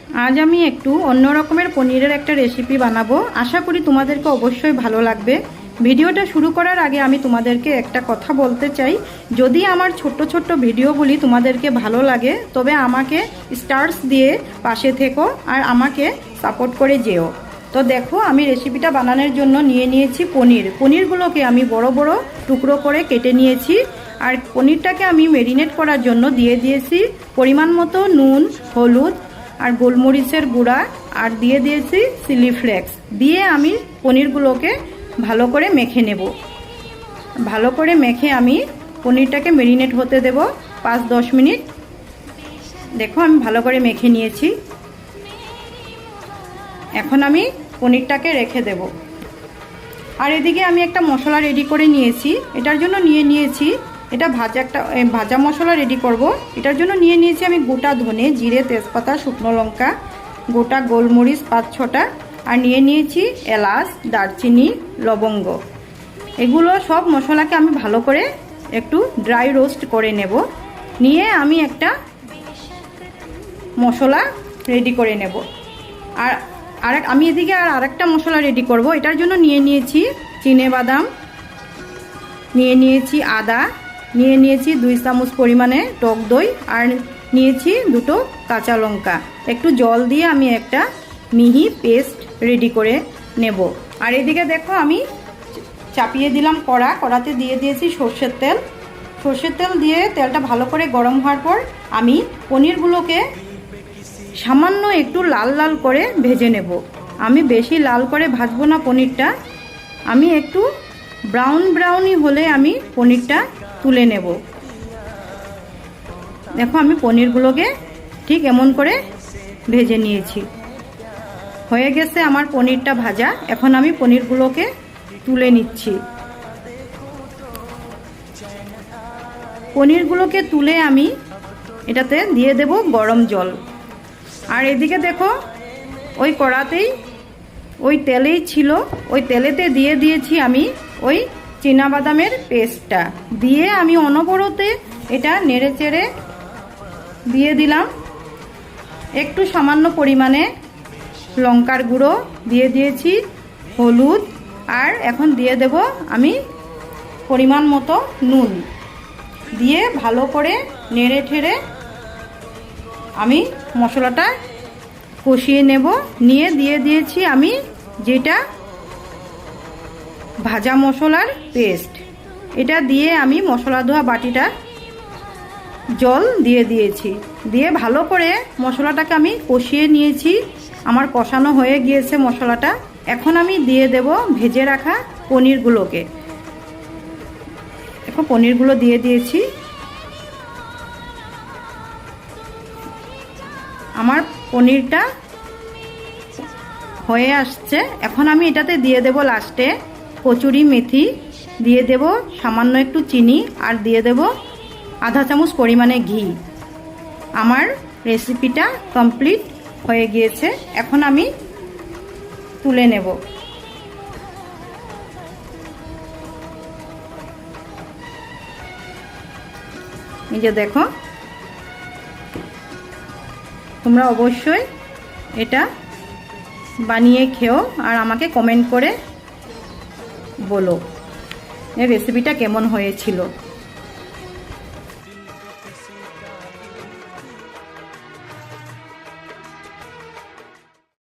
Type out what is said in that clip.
আজ আমি একটু অন্য রকমের পনিরের একটা রেসিপি বানাবো। আশা করি তোমাদেরকে অবশ্যই ভালো লাগবে। ভিডিওটা শুরু করার আগে আমি তোমাদেরকে একটা কথা বলতে চাই, যদি আমার ছোট্ট ছোট্ট ভিডিওগুলি তোমাদেরকে ভালো লাগে তবে আমাকে স্টার্স দিয়ে পাশে থেকো আর আমাকে সাপোর্ট করে যেও। তো দেখো, আমি রেসিপিটা বানানোর জন্য নিয়ে নিয়েছি পনিরগুলোকে আমি বড় বড় টুকরো করে কেটে নিয়েছি। আর পনিরটাকে আমি ম্যারিনেট করার জন্য দিয়ে দিয়েছি পরিমাণ মতো নুন, হলুদ আর গোলমরিচের গুঁড়া, আর দিয়ে দিয়েছি চিলি ফ্লেক্স। দিয়ে আমি পনিরগুলোকে ভালো করে মেখে নেব। ভালো করে মেখে আমি পনিরটাকে ম্যারিনেট হতে দেব 5-10 মিনিট। দেখো, আমি ভালো করে মেখে নিয়েছি। এখন আমি পনিরটাকে রেখে দেব। আর এদিকে আমি একটা মশলা রেডি করে নিয়েছি। এটার জন্য নিয়ে নিয়েছি, এটা ভাজা মশলা রেডি করব। এটার জন্য নিয়ে নিয়েছি আমি গোটা ধনে, জিরে, তেজপাতা, শুকনো লঙ্কা, গোটা গোলমরিচ 5-6টা, আর নিয়ে নিয়েছি এলাচ, দারচিনি, লবঙ্গ। এগুলো সব মশলাকে আমি ভালো করে একটু ড্রাই রোস্ট করে নেব। নিয়ে আমি একটা মশলা রেডি করে নেব। আর আমি এদিকে আরেকটা মশলা রেডি করব। এটার জন্য নিয়ে নিয়েছি চিনেবাদাম, নিয়ে নিয়েছি আদা, নিয়ে নিয়েছি 2 চামচ পরিমাণে টক দই, আর নিয়েছি 2টো কাঁচা লঙ্কা। একটু জল দিয়ে আমি একটা মিহি পেস্ট রেডি করে নেব। আর এদিকে দেখো, আমি চাপিয়ে দিলাম কড়াতে দিয়ে দিয়েছি সর্ষের তেল দিয়ে তেলটা ভালো করে গরম হওয়ার পর আমি পনিরগুলোকে সামান্য একটু লাল লাল করে ভেজে নেব। আমি বেশি লাল করে ভাজবো না পনিরটা, আমি একটু ব্রাউনি হলে আমি পনিরটা তুলে নেব। দেখো, আমি পনিরগুলোকে ঠিক এমন করে ভেজে নিয়েছি। হয়ে গেছে আমার পনিরটা ভাজা। এখন আমি পনিরগুলোকে তুলে নিচ্ছি। পনিরগুলোকে তুলে আমি এটাতে দিয়ে দেব গরম জল। আর এদিকে দেখো, ওই কড়াতেই ওই তেলেই ছিল, ওই তেলেতে দিয়ে দিয়েছি আমি ওই চীনাবাদামের পেস্টটা। দিয়ে আমি অনবরতে এটা নেড়ে চেড়ে দিয়ে দিলাম একটু সামান্য পরিমাণে লঙ্কার গুঁড়ো, দিয়ে দিয়েছি হলুদ, আর এখন দিয়ে দেব আমি পরিমাণ মতো নুন। দিয়ে ভালো করে নেড়ে ঠেড়ে আমি মশলাটা কষিয়ে নেব। নিয়ে দিয়ে দিয়েছি আমি যেটা ভাজা মশলার পেস্ট, এটা দিয়ে আমি মশলা ধোয়া বাটিটা জল দিয়ে দিয়েছি। দিয়ে ভালো করে মশলাটাকে আমি কষিয়ে নিয়েছি। আমার কষানো হয়ে গিয়েছে মশলাটা। এখন আমি দিয়ে দেব ভেজে রাখা পনিরগুলোকে। এখন পনিরগুলো দিয়ে দিয়েছি। আমার পনিরটা হয়ে আসছে। এখন আমি এটাতে দিয়ে দেব লাস্টে কচুরি মেথি, দিয়ে দেব সামান্য একটু চিনি, আর দিয়ে দেব আধা চামচ পরিমাণে ঘি। আমার রেসিপিটা কমপ্লিট হয়ে গিয়েছে। এখন আমি তুলে নেব। এই যে দেখো, তোমরা অবশ্যই এটা বানিয়ে খেও আর আমাকে কমেন্ট করে বলো এই রেসিপিটা কেমন হয়েছিল।